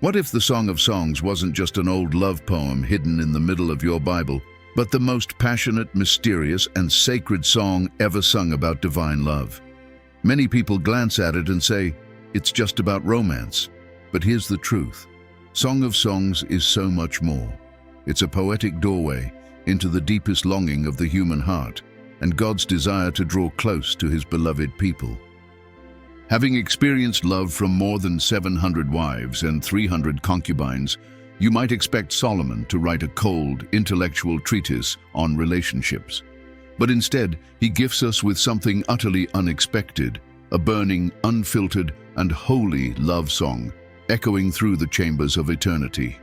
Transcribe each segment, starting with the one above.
What if the Song of Songs wasn't just an old love poem hidden in the middle of your Bible, but the most passionate, mysterious, and sacred song ever sung about divine love? Many people glance at it and say, it's just about romance. But here's the truth. Song of Songs is so much more. It's a poetic doorway into the deepest longing of the human heart and God's desire to draw close to his beloved people. Having experienced love from more than 700 wives and 300 concubines, you might expect Solomon to write a cold, intellectual treatise on relationships. But instead, he gifts us with something utterly unexpected, a burning, unfiltered, and holy love song, echoing through the chambers of eternity.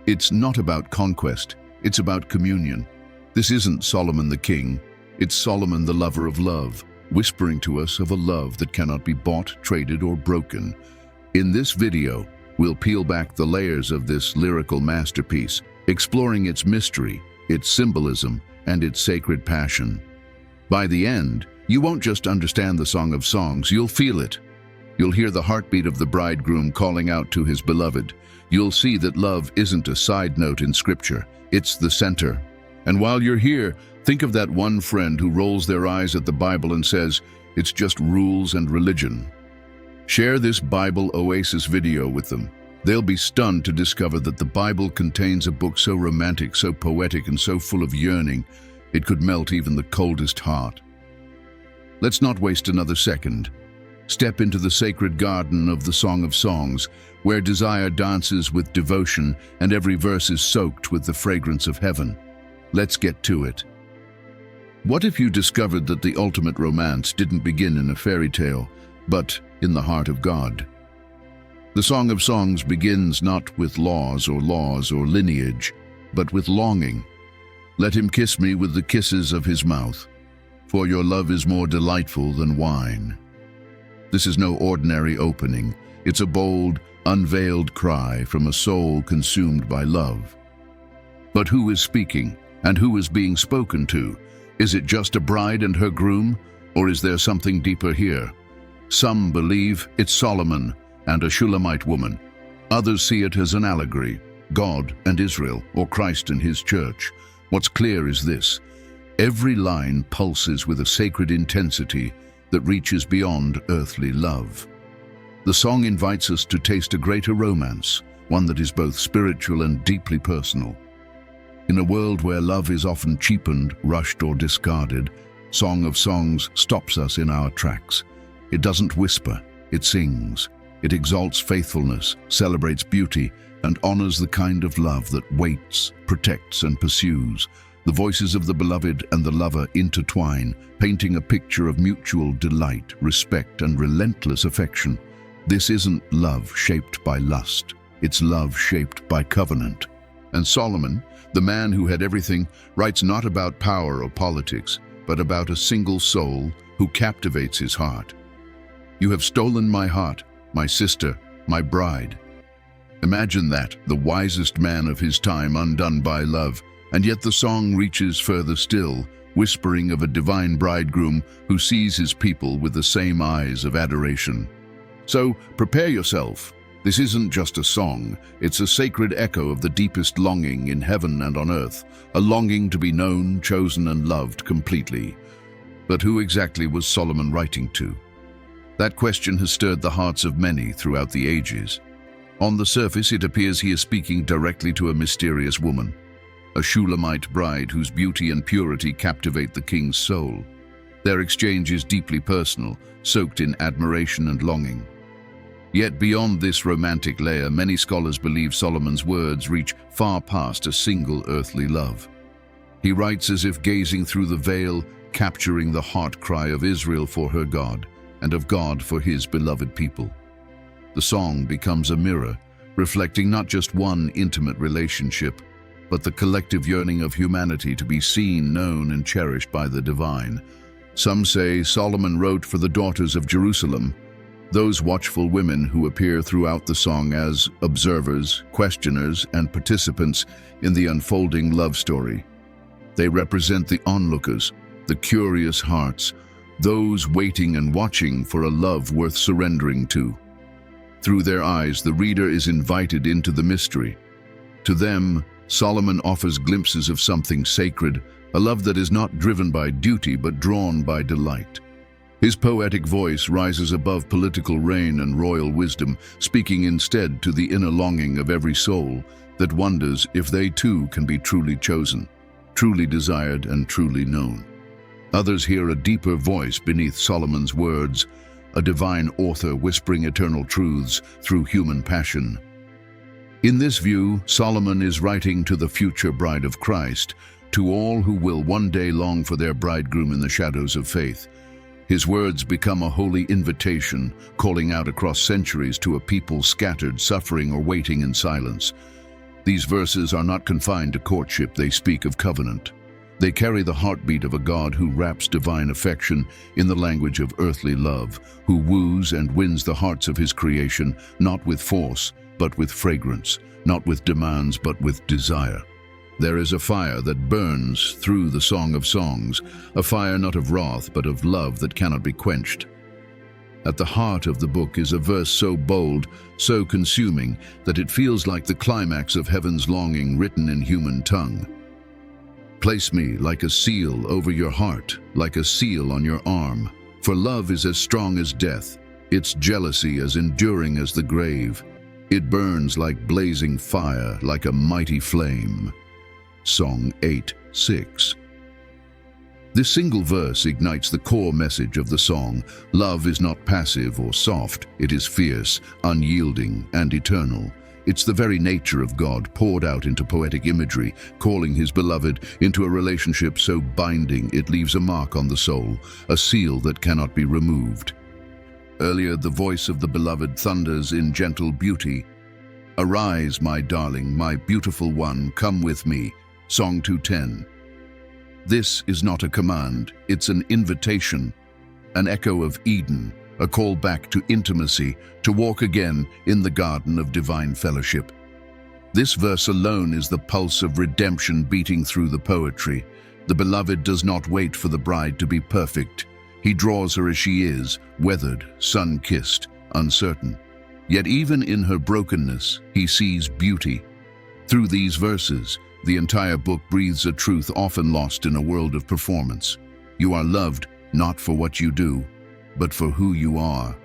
It's not about conquest, it's about communion. This isn't Solomon the king, it's Solomon the lover of love, whispering to us of a love that cannot be bought, traded, or broken. In this video, we'll peel back the layers of this lyrical masterpiece, exploring its mystery, its symbolism, and its sacred passion. By the end, you won't just understand the Song of Songs, you'll feel it. You'll hear the heartbeat of the bridegroom calling out to his beloved. You'll see that love isn't a side note in Scripture, it's the center. And while you're here, think of that one friend who rolls their eyes at the Bible and says, it's just rules and religion. Share this Bible Oasis video with them. They'll be stunned to discover that the Bible contains a book so romantic, so poetic, and so full of yearning, it could melt even the coldest heart. Let's not waste another second. Step into the sacred garden of the Song of Songs, where desire dances with devotion and every verse is soaked with the fragrance of heaven. Let's get to it. What if you discovered that the ultimate romance didn't begin in a fairy tale, but in the heart of God? The Song of Songs begins not with laws or lineage, but with longing. Let him kiss me with the kisses of his mouth, for your love is more delightful than wine. This is no ordinary opening. It's a bold, unveiled cry from a soul consumed by love. But who is speaking, and who is being spoken to? Is it just a bride and her groom, or is there something deeper here? Some believe it's Solomon and a Shulamite woman. Others see it as an allegory, God and Israel, or Christ and his church. What's clear is this: every line pulses with a sacred intensity that reaches beyond earthly love. The song invites us to taste a greater romance, one that is both spiritual and deeply personal. In a world where love is often cheapened, rushed, or discarded, Song of Songs stops us in our tracks. It doesn't whisper, it sings. It exalts faithfulness, celebrates beauty, and honors the kind of love that waits, protects, and pursues. The voices of the beloved and the lover intertwine, painting a picture of mutual delight, respect, and relentless affection. This isn't love shaped by lust, it's love shaped by covenant. And Solomon, the man who had everything, writes not about power or politics, but about a single soul who captivates his heart. You have stolen my heart, my sister, my bride. Imagine that, the wisest man of his time undone by love, and yet the song reaches further still, whispering of a divine bridegroom who sees his people with the same eyes of adoration. So prepare yourself. This isn't just a song, it's a sacred echo of the deepest longing in heaven and on earth, a longing to be known, chosen, and loved completely. But who exactly was Solomon writing to? That question has stirred the hearts of many throughout the ages. On the surface, it appears he is speaking directly to a mysterious woman, a Shulamite bride whose beauty and purity captivate the king's soul. Their exchange is deeply personal, soaked in admiration and longing. Yet beyond this romantic layer, many scholars believe Solomon's words reach far past a single earthly love. He writes as if gazing through the veil, capturing the heart cry of Israel for her God, and of God for his beloved people. The song becomes a mirror, reflecting not just one intimate relationship, but the collective yearning of humanity to be seen, known, and cherished by the divine. Some say Solomon wrote for the daughters of Jerusalem, those watchful women who appear throughout the song as observers, questioners, and participants in the unfolding love story. They represent the onlookers, the curious hearts, those waiting and watching for a love worth surrendering to. Through their eyes, the reader is invited into the mystery. To them, Solomon offers glimpses of something sacred, a love that is not driven by duty but drawn by delight. His poetic voice rises above political reign and royal wisdom, speaking instead to the inner longing of every soul that wonders if they too can be truly chosen, truly desired, and truly known. Others hear a deeper voice beneath Solomon's words, a divine author whispering eternal truths through human passion. In this view, Solomon is writing to the future bride of Christ, to all who will one day long for their bridegroom in the shadows of faith. His words become a holy invitation, calling out across centuries to a people scattered, suffering, or waiting in silence. These verses are not confined to courtship, they speak of covenant. They carry the heartbeat of a God who wraps divine affection in the language of earthly love, who woos and wins the hearts of his creation, not with force, but with fragrance, not with demands, but with desire. There is a fire that burns through the Song of Songs, a fire not of wrath, but of love that cannot be quenched. At the heart of the book is a verse so bold, so consuming, that it feels like the climax of heaven's longing written in human tongue. Place me like a seal over your heart, like a seal on your arm. For love is as strong as death, its jealousy as enduring as the grave. It burns like blazing fire, like a mighty flame. Song 8:6. This single verse ignites the core message of the song. Love is not passive or soft, it is fierce, unyielding, and eternal. It's the very nature of God poured out into poetic imagery, calling his beloved into a relationship so binding it leaves a mark on the soul, a seal that cannot be removed. Earlier, the voice of the beloved thunders in gentle beauty. Arise, my darling, my beautiful one, come with me. Song 2:10. This is not a command, it's an invitation, an echo of Eden, a call back to intimacy, to walk again in the garden of divine fellowship. This verse alone is the pulse of redemption beating through the poetry. The beloved does not wait for the bride to be perfect. He draws her as she is, weathered, sun-kissed, uncertain. Yet even in her brokenness, he sees beauty. Through these verses, the entire book breathes a truth often lost in a world of performance. You are loved not for what you do, but for who you are.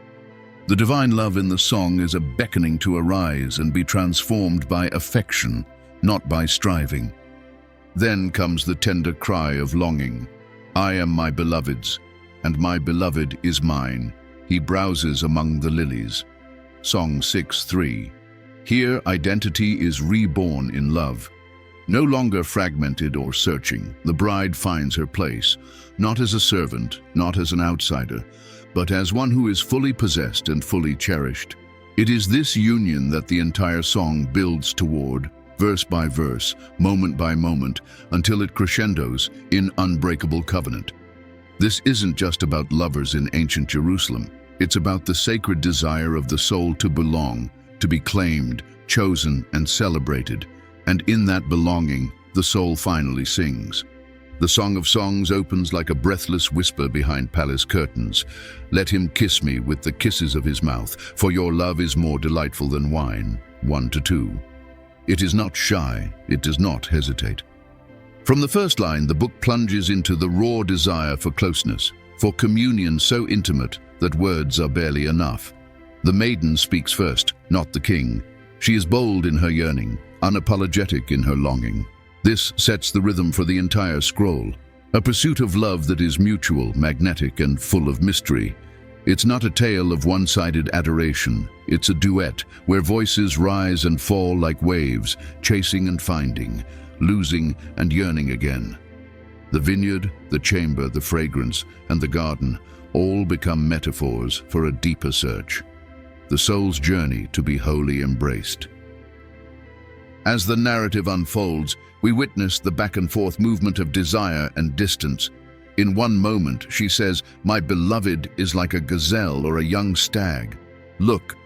The divine love in the song is a beckoning to arise and be transformed by affection, not by striving. Then comes the tender cry of longing. I am my beloved's, and my beloved is mine. He browses among the lilies. Song 6:3. Here identity is reborn in love. No longer fragmented or searching, the bride finds her place, not as a servant, not as an outsider, but as one who is fully possessed and fully cherished. It is this union that the entire song builds toward, verse by verse, moment by moment, until it crescendos in unbreakable covenant. This isn't just about lovers in ancient Jerusalem. It's about the sacred desire of the soul to belong, to be claimed, chosen, and celebrated. And in that belonging, the soul finally sings. The Song of Songs opens like a breathless whisper behind palace curtains. Let him kiss me with the kisses of his mouth, for your love is more delightful than wine. 1-2. It is not shy, it does not hesitate. From the first line, the book plunges into the raw desire for closeness, for communion so intimate that words are barely enough. The maiden speaks first, not the king. She is bold in her yearning, unapologetic in her longing. This sets the rhythm for the entire scroll, a pursuit of love that is mutual, magnetic, and full of mystery. It's not a tale of one-sided adoration. It's a duet where voices rise and fall like waves, chasing and finding, losing and yearning again. The vineyard, the chamber, the fragrance, and the garden all become metaphors for a deeper search, the soul's journey to be wholly embraced. As the narrative unfolds, we witness the back-and-forth movement of desire and distance. In one moment, she says, "My beloved is like a gazelle or a young stag. Look,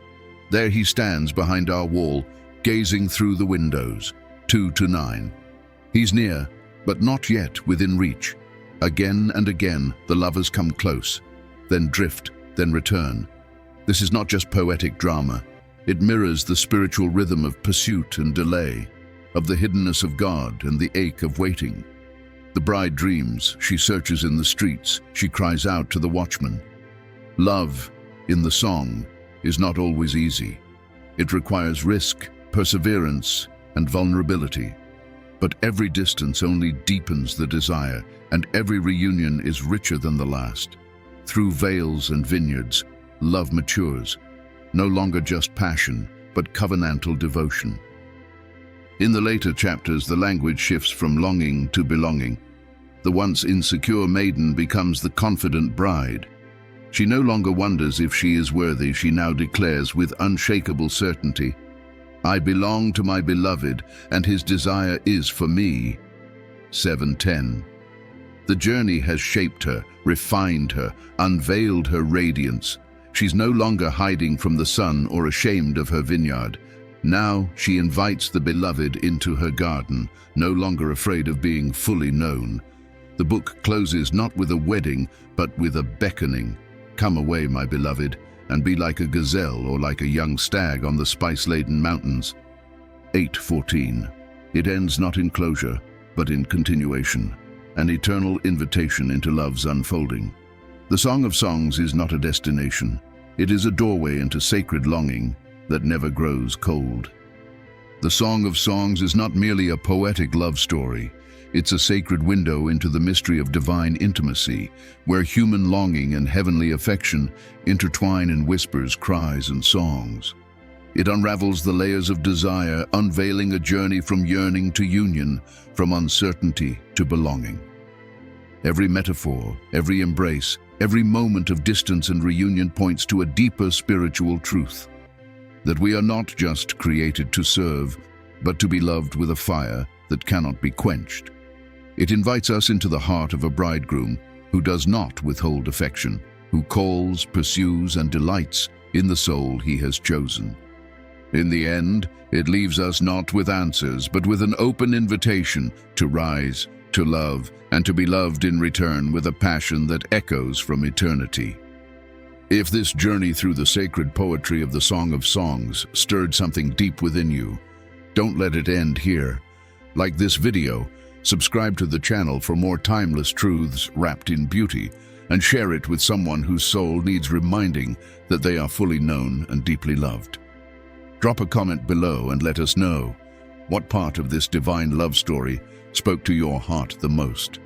there he stands behind our wall, gazing through the windows." 2-9. He's near, but not yet within reach. Again and again, the lovers come close, then drift, then return. This is not just poetic drama. It mirrors the spiritual rhythm of pursuit and delay, of the hiddenness of God and the ache of waiting. The bride dreams, she searches in the streets, she cries out to the watchman. Love, in the song, is not always easy. It requires risk, perseverance, and vulnerability. But every distance only deepens the desire, and every reunion is richer than the last. Through vales and vineyards, love matures, no longer just passion, but covenantal devotion. In the later chapters, the language shifts from longing to belonging. The once insecure maiden becomes the confident bride. She no longer wonders if she is worthy, she now declares with unshakable certainty, I belong to my beloved, and his desire is for me. 7:10. The journey has shaped her, refined her, unveiled her radiance. She's no longer hiding from the sun or ashamed of her vineyard. Now she invites the beloved into her garden, no longer afraid of being fully known. The book closes not with a wedding, but with a beckoning. Come away, my beloved, and be like a gazelle or like a young stag on the spice-laden mountains. 8:14. It ends not in closure, but in continuation, an eternal invitation into love's unfolding. The Song of Songs is not a destination. It is a doorway into sacred longing that never grows cold. The Song of Songs is not merely a poetic love story. It's a sacred window into the mystery of divine intimacy, where human longing and heavenly affection intertwine in whispers, cries, and songs. It unravels the layers of desire, unveiling a journey from yearning to union, from uncertainty to belonging. Every metaphor, every embrace, every moment of distance and reunion points to a deeper spiritual truth, that we are not just created to serve, but to be loved with a fire that cannot be quenched. It invites us into the heart of a bridegroom who does not withhold affection, who calls, pursues, and delights in the soul he has chosen. In the end, it leaves us not with answers, but with an open invitation to rise, to love, and to be loved in return with a passion that echoes from eternity. If this journey through the sacred poetry of the Song of Songs stirred something deep within you, don't let it end here. Like this video, subscribe to the channel for more timeless truths wrapped in beauty, and share it with someone whose soul needs reminding that they are fully known and deeply loved. Drop a comment below and let us know what part of this divine love story spoke to your heart the most.